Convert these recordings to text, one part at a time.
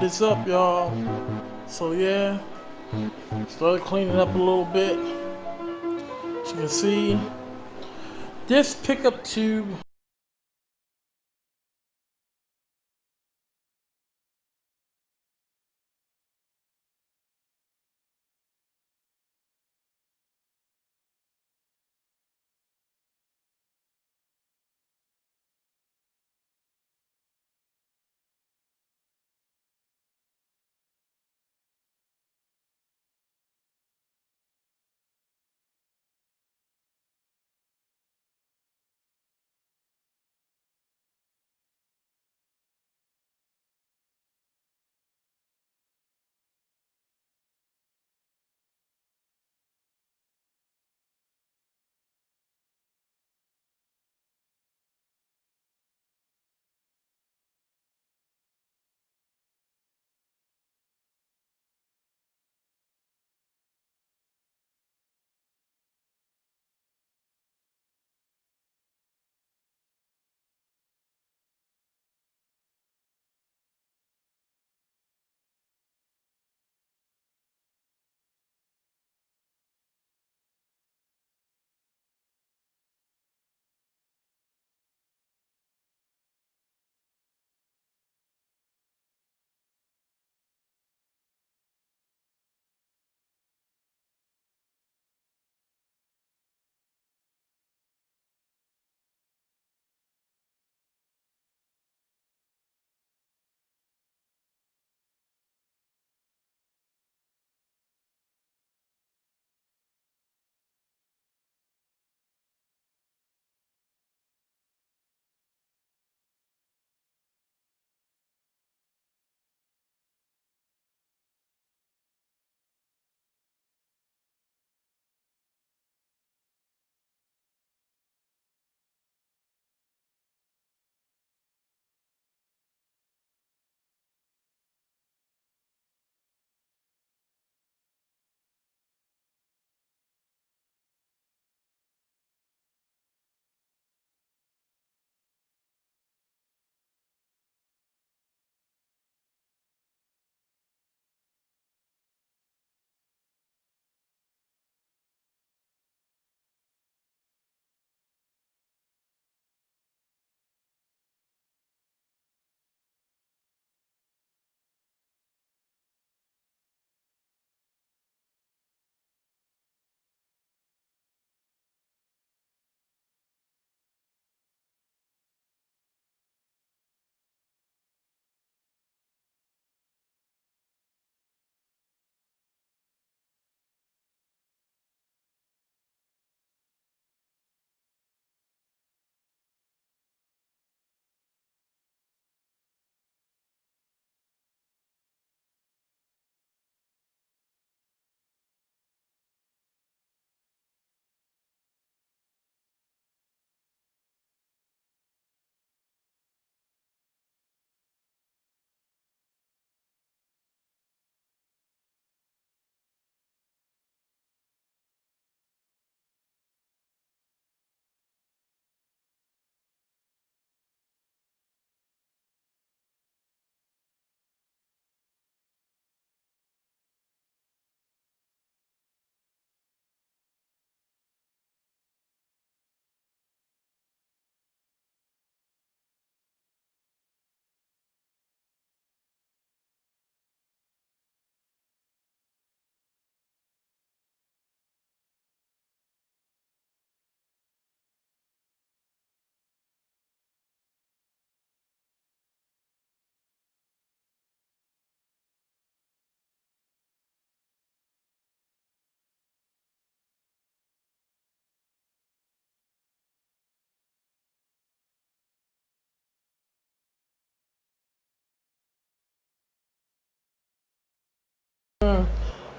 this up, y'all. So yeah, started cleaning up a little bit. As you can see, this pickup tube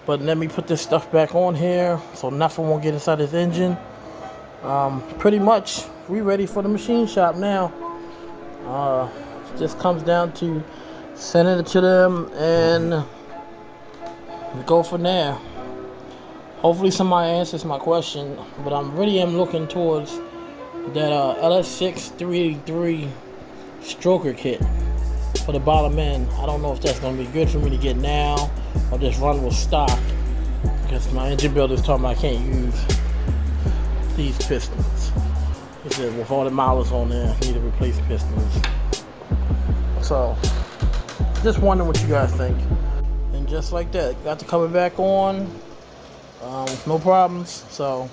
but let me put this stuff back on here so nothing won't get inside this engine. Pretty much we ready for the machine shop now. Just comes down to sending it to them and go from there. Hopefully somebody answers my question, but I really am looking towards that LS 383 stroker kit. for the bottom end. I don't know if that's going to be good for me to get now or just run with stock, because my engine builder is talking about I can't use these pistons. He said with all the mileage on there, I need to replace pistons. So, just wondering what you guys think. And just like that, got the cover back on, no problems. So,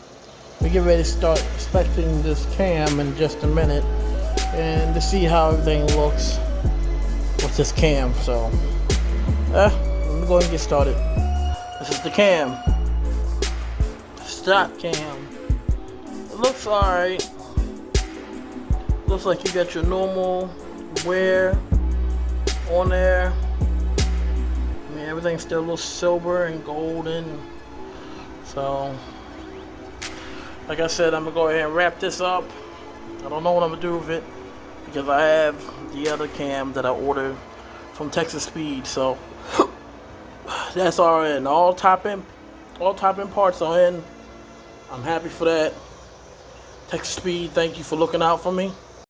we get ready to start inspecting this cam in just a minute and to see how everything looks with this cam. So, let me go ahead and get started. This is the cam, stock cam. It looks alright. Looks like you got your normal wear on there. I mean, everything's still a little silver and golden. So, like I said, I'm gonna go ahead and wrap this up. I don't know what I'm gonna do with it because I have the other cam that I ordered from Texas Speed. So that's all in. All top end parts are in. I'm happy for that. Texas Speed, thank you for looking out for me.